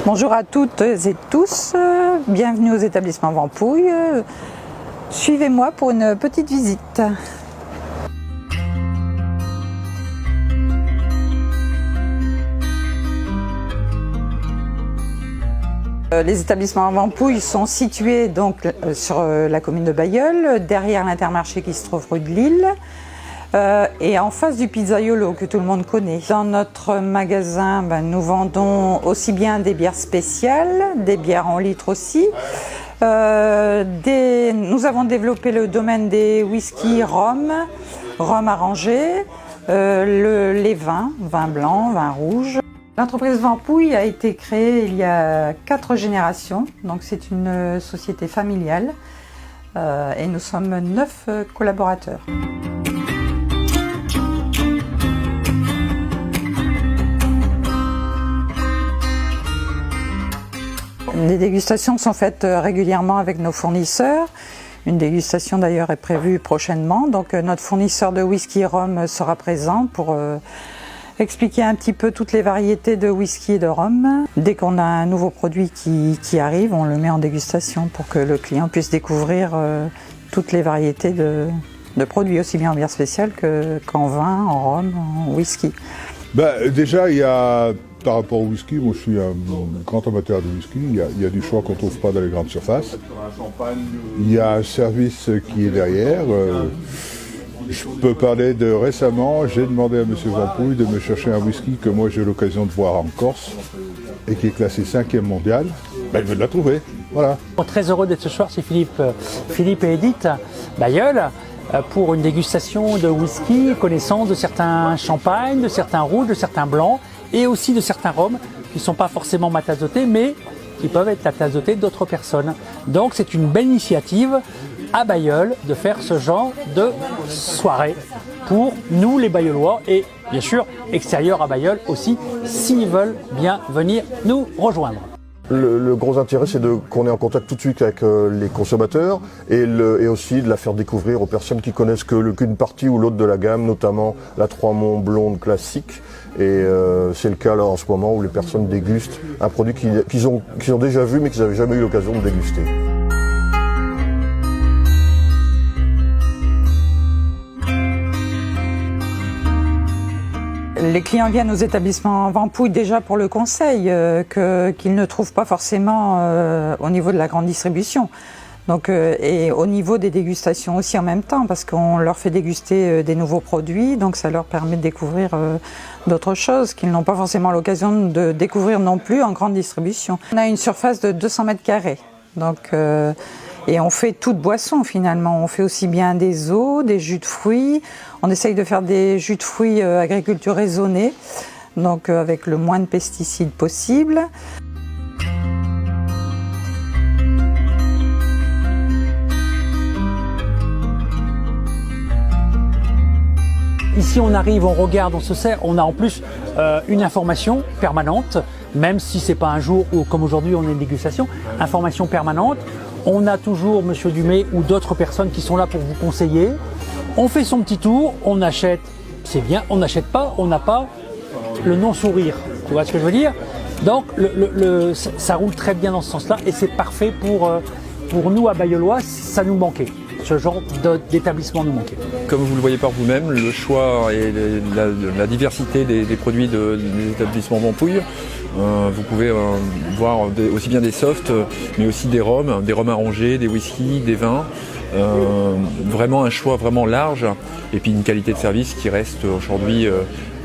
Bonjour à toutes et tous, bienvenue aux établissements Vampouille. Suivez-moi pour une petite visite. Les établissements Vampouille sont situés donc sur la commune de Bailleul, derrière l'Intermarché qui se trouve rue de Lille. Et en face du Pizzaiolo que tout le monde connaît. Dans notre magasin, nous vendons aussi bien des bières spéciales, des bières en litre aussi. Nous avons développé le domaine des whisky rhum arrangé, les vins blancs, vins rouges. L'entreprise Vampouille a été créée il y a 4 générations, donc c'est une société familiale et nous sommes 9 collaborateurs. Les dégustations sont faites régulièrement avec nos fournisseurs. Une dégustation d'ailleurs est prévue prochainement. Donc notre fournisseur de whisky rhum sera présent pour expliquer un petit peu toutes les variétés de whisky et de rhum. Dès qu'on a un nouveau produit qui arrive, on le met en dégustation pour que le client puisse découvrir toutes les variétés de produits, aussi bien en bière spéciale qu'en vin, en rhum, en whisky. Déjà, il y a, par rapport au whisky, moi je suis un grand amateur de whisky, il y a du choix qu'on ne trouve pas dans les grandes surfaces. Il y a un service qui est derrière. Je peux parler de récemment, j'ai demandé à M. Vampouille de me chercher un whisky que moi j'ai eu l'occasion de voir en Corse et qui est classé 5e mondial. Il veut la trouver, voilà. Très heureux d'être ce soir chez Philippe et Edith Bailleul pour une dégustation de whisky, connaissance de certains champagnes, de certains rouges, de certains blancs et aussi de certains rhums qui ne sont pas forcément ma tasse de thé, mais qui peuvent être la tasse de thé d'autres personnes. Donc c'est une belle initiative à Bailleul de faire ce genre de soirée pour nous les Bailleullois et bien sûr extérieurs à Bailleul aussi s'ils veulent bien venir nous rejoindre. Le gros intérêt, c'est qu'on est en contact tout de suite avec les consommateurs et aussi de la faire découvrir aux personnes qui connaissent qu'une partie ou l'autre de la gamme, notamment la Trois-Monts blonde classique. Et c'est le cas là en ce moment où les personnes dégustent un produit qu'ils ont déjà vu mais qu'ils n'avaient jamais eu l'occasion de déguster. Les clients viennent aux établissements Vampouille déjà pour le conseil qu'ils ne trouvent pas forcément au niveau de la grande distribution. Donc, et au niveau des dégustations aussi en même temps, parce qu'on leur fait déguster des nouveaux produits, donc ça leur permet de découvrir d'autres choses qu'ils n'ont pas forcément l'occasion de découvrir non plus en grande distribution. On a une surface de 200 mètres carrés, donc, et on fait toute boisson finalement. On fait aussi bien des eaux, des jus de fruits. On essaye de faire des jus de fruits agriculture raisonnée, donc avec le moins de pesticides possible. Ici on arrive, on regarde, on se sert, on a en plus une information permanente, même si c'est pas un jour où comme aujourd'hui on a une dégustation, information permanente. On a toujours Monsieur Dumay ou d'autres personnes qui sont là pour vous conseiller. On fait son petit tour, on achète, c'est bien, on n'achète pas, on n'a pas le non-sourire. Tu vois ce que je veux dire? Donc ça roule très bien dans ce sens-là et c'est parfait pour nous à Bailleullois, ça nous manquait. Ce genre d'établissement nous manquait. Comme vous le voyez par vous-même, le choix et la diversité des produits des établissements Vampouille, vous pouvez voir aussi bien des softs, mais aussi des rhums arrangés, des whiskies, des vins. Vraiment un choix vraiment large et puis une qualité de service qui reste aujourd'hui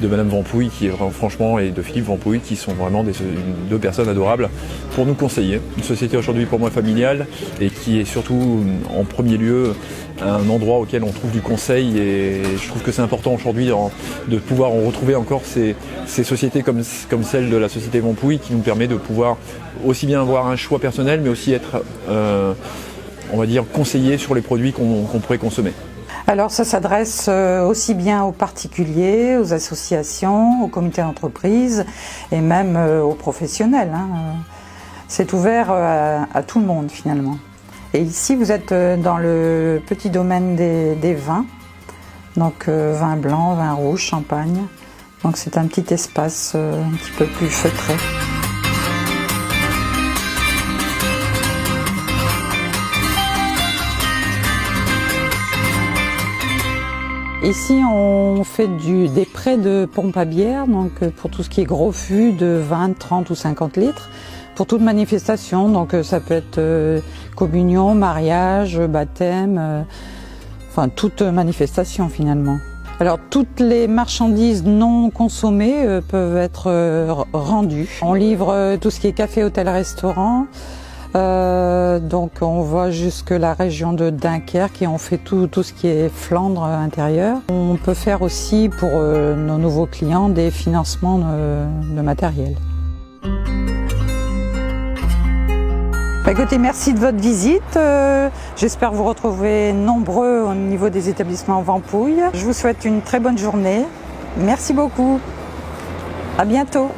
de Madame Vampouille qui est vraiment, franchement, et de Philippe Vampouille qui sont vraiment deux personnes adorables pour nous conseiller. Une société aujourd'hui pour moi familiale et qui est surtout en premier lieu un endroit auquel on trouve du conseil et je trouve que c'est important aujourd'hui de pouvoir en retrouver encore ces sociétés comme celle de la société Vampouille qui nous permet de pouvoir aussi bien avoir un choix personnel mais aussi être on va dire conseiller sur les produits qu'on pourrait consommer. Alors ça s'adresse aussi bien aux particuliers, aux associations, aux comités d'entreprise et même aux professionnels. C'est ouvert à tout le monde finalement. Et ici vous êtes dans le petit domaine des vins, donc vin blanc, vin rouge, champagne. Donc c'est un petit espace un petit peu plus feutré. Ici, on fait des prêts de pompe à bière, donc pour tout ce qui est gros fûts de 20, 30 ou 50 litres, pour toute manifestation. Donc ça peut être communion, mariage, baptême, enfin toute manifestation finalement. Alors toutes les marchandises non consommées peuvent être rendues. On livre tout ce qui est café, hôtel, restaurant. Donc on va jusque la région de Dunkerque et on fait tout ce qui est Flandre intérieure. On peut faire aussi pour nos nouveaux clients des financements de matériel. Écoutez, merci de votre visite. J'espère vous retrouver nombreux au niveau des établissements Vampouille. Je vous souhaite une très bonne journée. Merci beaucoup. À bientôt.